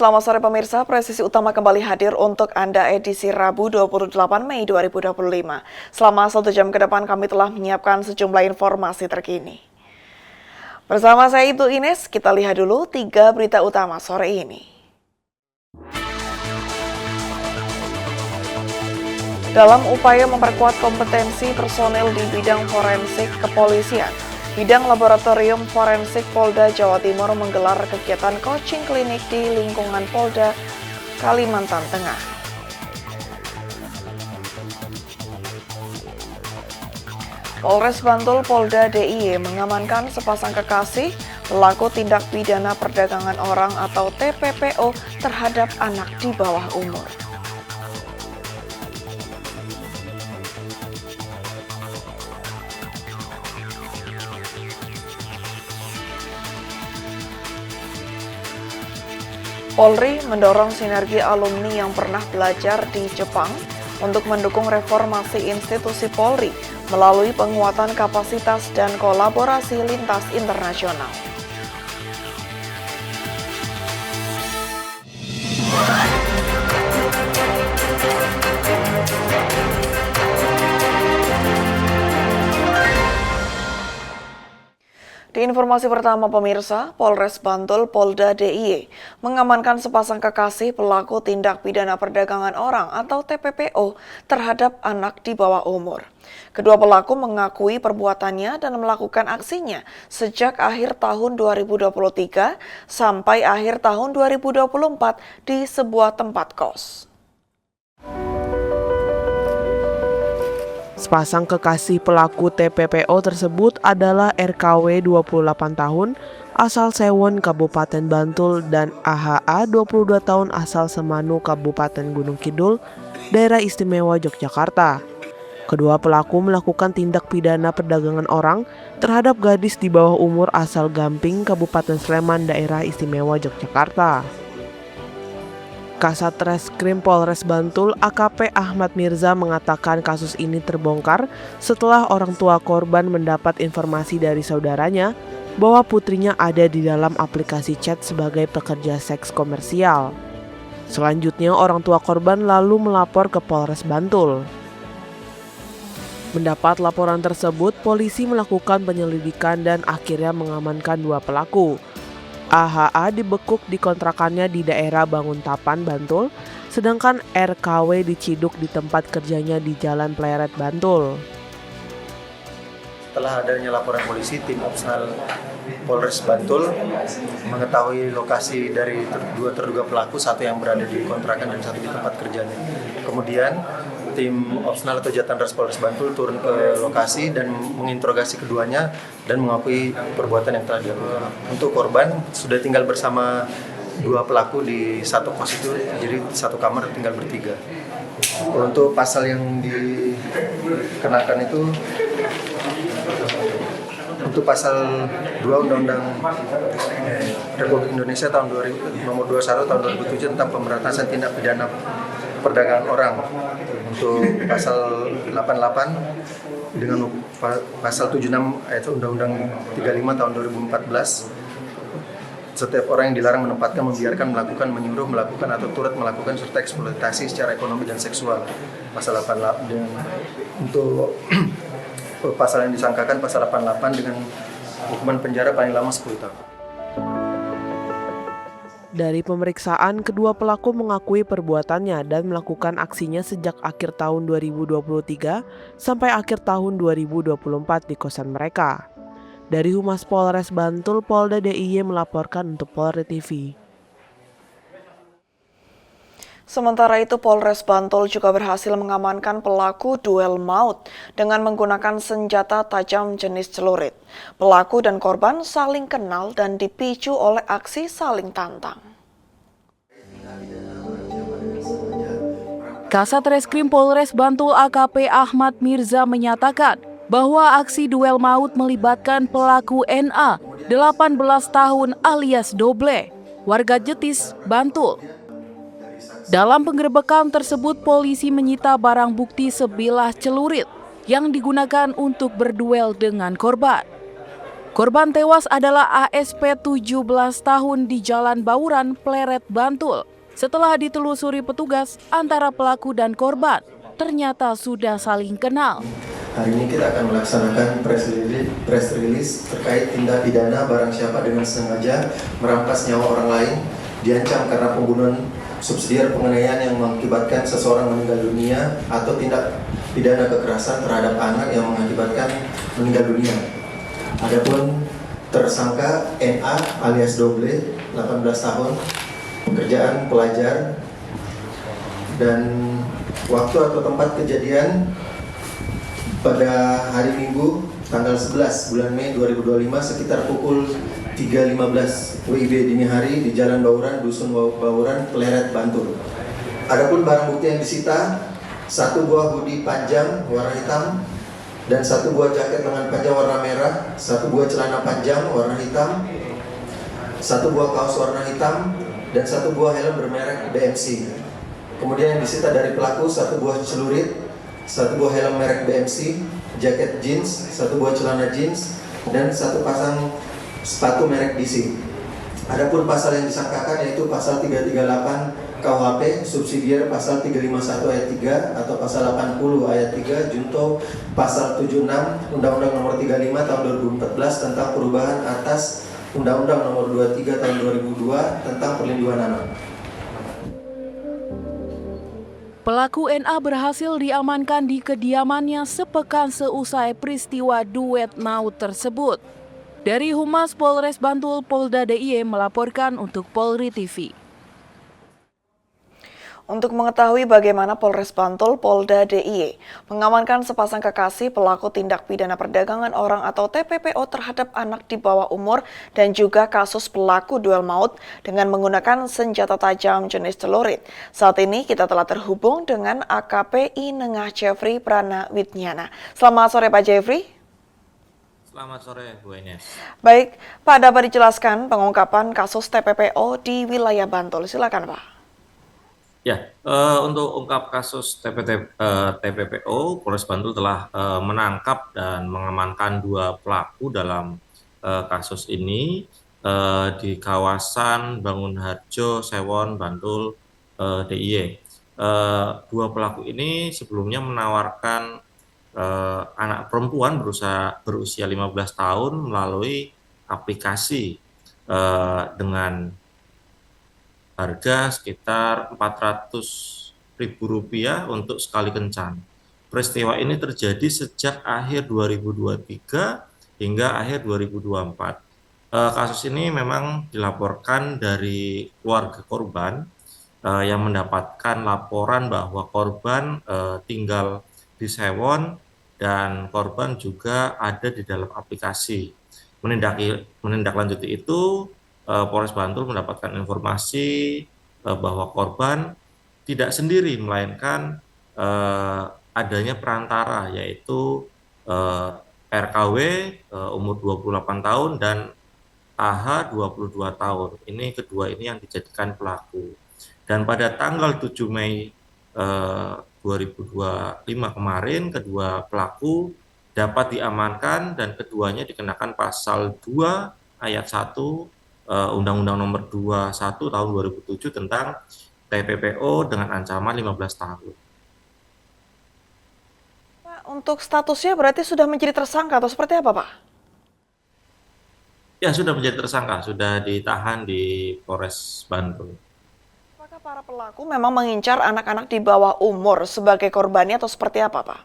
Selamat sore pemirsa, Presisi Utama kembali hadir untuk Anda edisi Rabu 28 Mei 2025. Selama 1 jam ke depan kami telah menyiapkan sejumlah informasi terkini. Bersama saya Itu Ines, kita lihat dulu 3 berita utama sore ini. Dalam upaya memperkuat kompetensi personel di bidang forensik kepolisian, Bidang Laboratorium Forensik Polda Jawa Timur menggelar kegiatan coaching klinik di lingkungan Polda Kalimantan Tengah. Polres Bantul Polda DIY mengamankan sepasang kekasih pelaku tindak pidana perdagangan orang atau TPPO terhadap anak di bawah umur. Polri mendorong sinergi alumni yang pernah belajar di Jepang untuk mendukung reformasi institusi Polri melalui penguatan kapasitas dan kolaborasi lintas internasional. Di informasi pertama pemirsa, Polres Bantul Polda DIY mengamankan sepasang kekasih pelaku tindak pidana perdagangan orang atau TPPO terhadap anak di bawah umur. Kedua pelaku mengakui perbuatannya dan melakukan aksinya sejak akhir tahun 2023 sampai akhir tahun 2024 di sebuah tempat kos. Sepasang kekasih pelaku TPPO tersebut adalah RKW 28 tahun asal Sewon Kabupaten Bantul dan AHA 22 tahun asal Semanu Kabupaten Gunung Kidul, Daerah Istimewa Yogyakarta. Kedua pelaku melakukan tindak pidana perdagangan orang terhadap gadis di bawah umur asal Gamping, Kabupaten Sleman, Daerah Istimewa Yogyakarta. Kasat Reskrim Polres Bantul AKP Ahmad Mirza mengatakan kasus ini terbongkar setelah orang tua korban mendapat informasi dari saudaranya bahwa putrinya ada di dalam aplikasi chat sebagai pekerja seks komersial. Selanjutnya orang tua korban lalu melapor ke Polres Bantul. Mendapat laporan tersebut, polisi melakukan penyelidikan dan akhirnya mengamankan dua pelaku. AHA dibekuk di kontrakannya di daerah Banguntapan, Bantul, sedangkan RKW diciduk di tempat kerjanya di Jalan Pleret, Bantul. Setelah adanya laporan polisi, tim Opsnal Polres Bantul mengetahui lokasi dari dua terduga pelaku, satu yang berada di kontrakan dan satu di tempat kerjanya. Kemudian tim Opsnal atau Jatantras Polres Bantul turun ke lokasi dan menginterogasi keduanya dan mengakui perbuatan yang telah dilakukan. Untuk korban sudah tinggal bersama dua pelaku di satu kos itu, jadi satu kamar tinggal bertiga. Untuk pasal yang dikenakan itu untuk pasal 2 Undang-Undang Republik Indonesia tahun 2000, nomor 21 tahun 2007 tentang pemberantasan tindak pidana perdagangan orang. Untuk pasal 88 dengan pasal 76 ayat Undang-Undang 35 tahun 2014, setiap orang yang dilarang menempatkan, membiarkan, melakukan, menyuruh, melakukan atau turut melakukan serta eksploitasi secara ekonomi dan seksual. Pasal 88 dan untuk pasal yang disangkakan pasal 88 dengan hukuman penjara paling lama 10 tahun. Dari pemeriksaan, kedua pelaku mengakui perbuatannya dan melakukan aksinya sejak akhir tahun 2023 sampai akhir tahun 2024 di kosan mereka. Dari Humas Polres Bantul, Polda DIY melaporkan untuk Polri TV. Sementara itu, Polres Bantul juga berhasil mengamankan pelaku duel maut dengan menggunakan senjata tajam jenis celurit. Pelaku dan korban saling kenal dan dipicu oleh aksi saling tantang. Kasat Reskrim Polres Bantul AKP Ahmad Mirza menyatakan bahwa aksi duel maut melibatkan pelaku NA, 18 tahun alias Doble, warga Jetis, Bantul. Dalam penggerebekan tersebut, polisi menyita barang bukti sebilah celurit yang digunakan untuk berduel dengan korban. Korban tewas adalah ASP 17 tahun di Jalan Bauran, Pleret, Bantul. Setelah ditelusuri petugas, antara pelaku dan korban ternyata sudah saling kenal. Hari ini kita akan melaksanakan press release terkait tindak pidana barang siapa dengan sengaja merampas nyawa orang lain, diancam karena pembunuhan subsidiar penganiayaan yang mengakibatkan seseorang meninggal dunia atau tindak pidana kekerasan terhadap anak yang mengakibatkan meninggal dunia. Adapun tersangka NA alias Doble, 18 tahun, pekerjaan pelajar, dan waktu atau tempat kejadian pada hari Minggu tanggal 11 bulan Mei 2025 sekitar pukul 3.15 WIB dini hari di Jalan Bauran, Dusun Bauran, Pleret, Bantul. Adapun barang bukti yang disita, satu buah hoodie panjang warna hitam dan satu buah jaket lengan panjang warna merah, satu buah celana panjang warna hitam, satu buah kaos warna hitam, dan satu buah helm bermerek BMC. Kemudian yang disita dari pelaku, satu buah celurit, satu buah helm merek BMC, jaket jeans, satu buah celana jeans, dan satu pasang sepatu merek DC. Adapun pasal yang disangkakan yaitu pasal 338 KUHP, subsidiar pasal 351 ayat 3 atau pasal 80 ayat 3 junto pasal 76 Undang-Undang Nomor 35 Tahun 2014 tentang perubahan atas Undang-Undang Nomor 23 Tahun 2002 tentang perlindungan anak. Pelaku NA berhasil diamankan di kediamannya sepekan seusai peristiwa duet maut tersebut. Dari Humas Polres Bantul, Polda DIY melaporkan untuk Polri TV. Untuk mengetahui bagaimana Polres Bantul, Polda DIY mengamankan sepasang kekasih pelaku tindak pidana perdagangan orang atau TPPO terhadap anak di bawah umur dan juga kasus pelaku duel maut dengan menggunakan senjata tajam jenis celurit. Saat ini kita telah terhubung dengan AKP Nengah Jeffrey Pranawidnyana. Selamat sore Pak Jeffrey. Selamat sore Bu Ines. Baik, Pak dapat dijelaskan pengungkapan kasus TPPO di wilayah Bantul. Silakan Pak. Ya, untuk ungkap kasus TPPO, Polres Bantul telah menangkap dan mengamankan 2 pelaku dalam kasus ini di kawasan Bangunharjo, Sewon, Bantul, DIY. 2 pelaku ini sebelumnya menawarkan anak perempuan berusia 15 tahun melalui aplikasi dengan harga sekitar Rp400.000 untuk sekali kencan. Peristiwa ini terjadi sejak akhir 2023 hingga akhir 2024. Kasus ini memang dilaporkan dari keluarga korban yang mendapatkan laporan bahwa korban tinggal di Sewon dan korban juga ada di dalam aplikasi. Menindaklanjuti itu, Polres Bantul mendapatkan informasi bahwa korban tidak sendiri, melainkan adanya perantara, yaitu RKW umur 28 tahun dan AH 22 tahun. Ini kedua ini yang dijadikan pelaku. Dan pada tanggal 7 Mei 2025 kemarin, kedua pelaku dapat diamankan dan keduanya dikenakan pasal 2 ayat 1 Undang-Undang Nomor 21 Tahun 2007 tentang TPPO dengan ancaman 15 tahun. Pak, untuk statusnya berarti sudah menjadi tersangka atau seperti apa Pak? Ya, sudah menjadi tersangka, sudah ditahan di Polres Bantul. Apakah para pelaku memang mengincar anak-anak di bawah umur sebagai korbannya atau seperti apa Pak?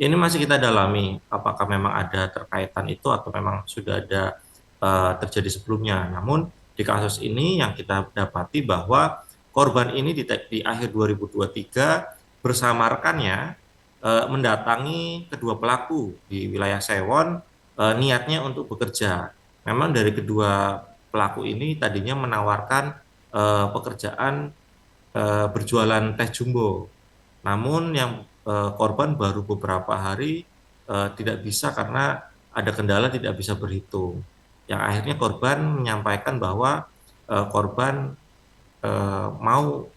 Ini masih kita dalami, apakah memang ada terkaitan itu atau memang sudah ada terjadi sebelumnya. Namun di kasus ini yang kita dapati bahwa korban ini di akhir 2023 bersama rekannya mendatangi kedua pelaku di wilayah Sewon, niatnya untuk bekerja. Memang dari kedua pelaku ini tadinya menawarkan pekerjaan berjualan teh jumbo. Namun yang korban baru beberapa hari tidak bisa karena ada kendala tidak bisa berhitung. Yang akhirnya korban menyampaikan bahwa korban mau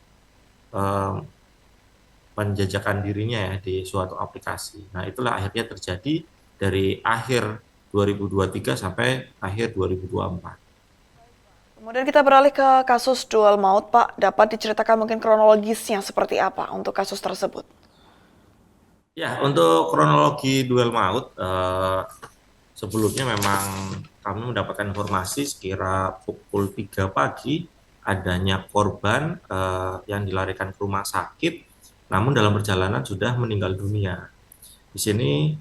menjajakan dirinya ya di suatu aplikasi. Nah, itulah akhirnya terjadi dari akhir 2023 sampai akhir 2024. Kemudian kita beralih ke kasus duel maut, Pak. Dapat diceritakan mungkin kronologisnya seperti apa untuk kasus tersebut? Ya, untuk kronologi duel maut, sebelumnya memang kami mendapatkan informasi sekira pukul 3 pagi adanya korban yang dilarikan ke rumah sakit, namun dalam perjalanan sudah meninggal dunia. Di sini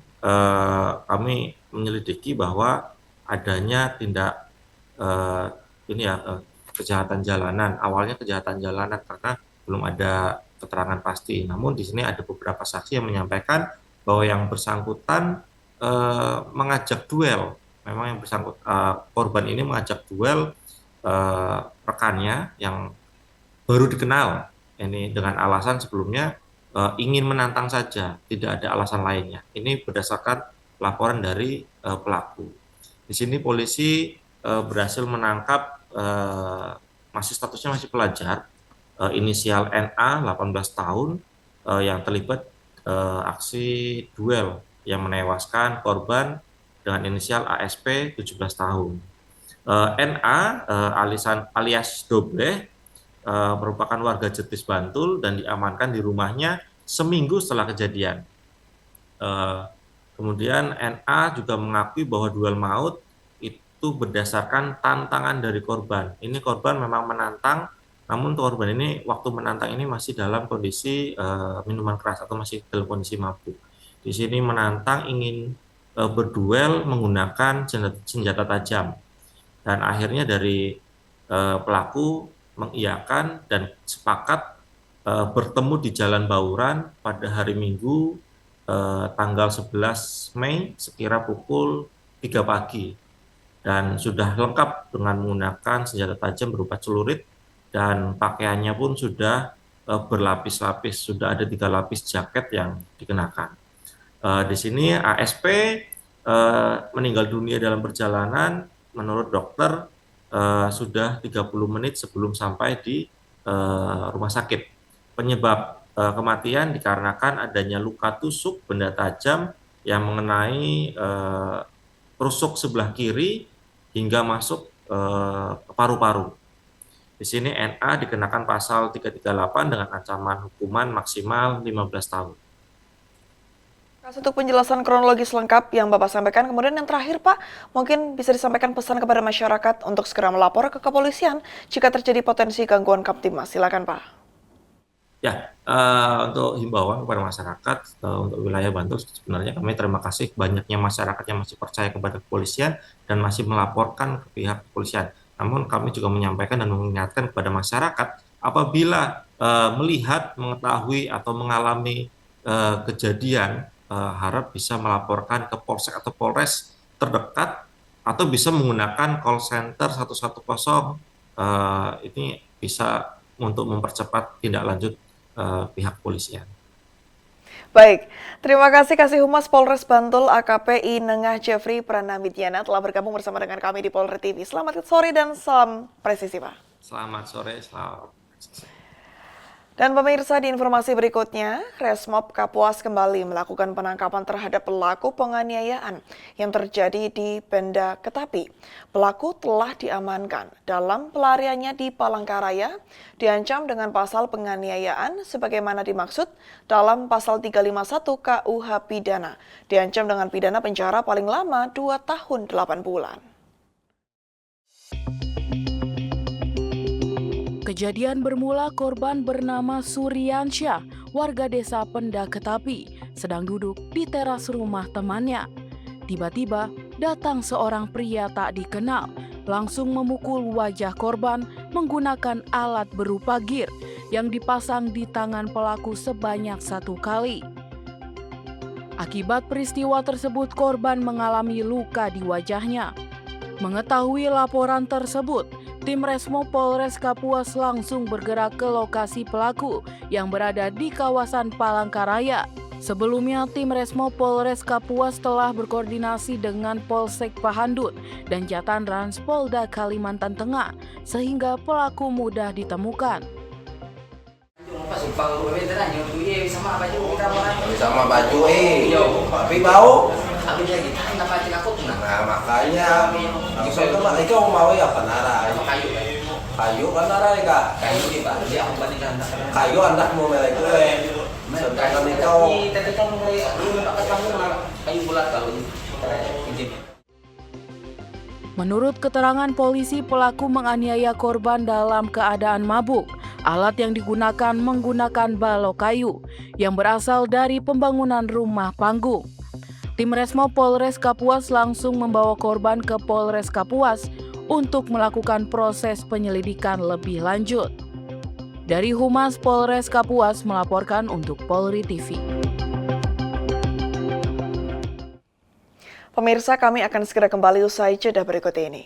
kami menyelidiki bahwa adanya tindak kejahatan jalanan. Awalnya kejahatan jalanan karena belum ada keterangan pasti. Namun di sini ada beberapa saksi yang menyampaikan bahwa yang bersangkutan mengajak duel. Memang yang korban ini mengajak duel rekannya yang baru dikenal. Ini dengan alasan sebelumnya ingin menantang saja, tidak ada alasan lainnya. Ini berdasarkan laporan dari pelaku. Di sini polisi berhasil menangkap statusnya masih pelajar, inisial NA 18 tahun yang terlibat aksi duel yang menewaskan korban dengan inisial ASP 17 tahun. NA alias Doble merupakan warga Jetis Bantul dan diamankan di rumahnya seminggu setelah kejadian. Kemudian NA juga mengakui bahwa duel maut itu berdasarkan tantangan dari korban. Ini korban memang menantang, namun korban ini waktu menantang ini masih dalam kondisi minuman keras atau masih dalam kondisi mabuk. Di sini menantang ingin berduel menggunakan senjata tajam. Dan akhirnya dari pelaku mengiyakan dan sepakat bertemu di Jalan Bauran pada hari Minggu tanggal 11 Mei sekira pukul 3 pagi. Dan sudah lengkap dengan menggunakan senjata tajam berupa celurit dan pakaiannya pun sudah berlapis-lapis, sudah ada 3 lapis jaket yang dikenakan. Di sini ASP meninggal dunia dalam perjalanan menurut dokter sudah 30 menit sebelum sampai di rumah sakit. Penyebab kematian dikarenakan adanya luka tusuk benda tajam yang mengenai rusuk sebelah kiri hingga masuk ke paru-paru. Di sini NA dikenakan pasal 338 dengan ancaman hukuman maksimal 15 tahun. Untuk penjelasan kronologis lengkap yang Bapak sampaikan, kemudian yang terakhir Pak, mungkin bisa disampaikan pesan kepada masyarakat untuk segera melapor ke kepolisian jika terjadi potensi gangguan Kamtibmas. Silakan Pak. Ya, untuk himbauan kepada masyarakat untuk wilayah Bantul, sebenarnya kami terima kasih banyaknya masyarakat yang masih percaya kepada kepolisian dan masih melaporkan ke pihak kepolisian. Namun kami juga menyampaikan dan mengingatkan kepada masyarakat apabila melihat, mengetahui atau mengalami kejadian, harap bisa melaporkan ke Polsek atau Polres terdekat atau bisa menggunakan call center 110. Ini bisa untuk mempercepat tindak lanjut pihak kepolisian. Baik, terima kasih Kasih Humas Polres Bantul AKP Inengah Jeffrey Pranamidyana telah bergabung bersama dengan kami di Polri TV. Selamat sore dan salam presisi Pak. Selamat sore, selamat presisi. Dan pemirsa, di informasi berikutnya, Resmob Kapuas kembali melakukan penangkapan terhadap pelaku penganiayaan yang terjadi di Benda Ketapi. Pelaku telah diamankan dalam pelariannya di Palangkaraya, diancam dengan pasal penganiayaan sebagaimana dimaksud dalam pasal 351 KUH Pidana, diancam dengan pidana penjara paling lama 2 tahun 8 bulan. Kejadian bermula korban bernama Suryansyah, warga desa Benda Ketapi, sedang duduk di teras rumah temannya. Tiba-tiba datang seorang pria tak dikenal, langsung memukul wajah korban menggunakan alat berupa gir yang dipasang di tangan pelaku sebanyak 1 kali. Akibat peristiwa tersebut, korban mengalami luka di wajahnya. Mengetahui laporan tersebut, tim Resmo Polres Kapuas langsung bergerak ke lokasi pelaku yang berada di kawasan Palangkaraya. Sebelumnya, tim Resmo Polres Kapuas telah berkoordinasi dengan Polsek Pahandut dan Jatan Rans Polda Kalimantan Tengah, sehingga pelaku mudah ditemukan. Sama baju tapi bau Nah makanya itu mah ikaw mau ya panaray. Kayu kan naray ka. Kayu anak mo melay ko eh. Sedangkan ikaw Menurut keterangan polisi, pelaku menganiaya korban dalam keadaan mabuk. Alat yang digunakan menggunakan balok kayu yang berasal dari pembangunan rumah panggung. Tim Resmo Polres Kapuas langsung membawa korban ke Polres Kapuas untuk melakukan proses penyelidikan lebih lanjut. Dari Humas Polres Kapuas melaporkan untuk Polri TV. Pemirsa, kami akan segera kembali usai jeda berikut ini.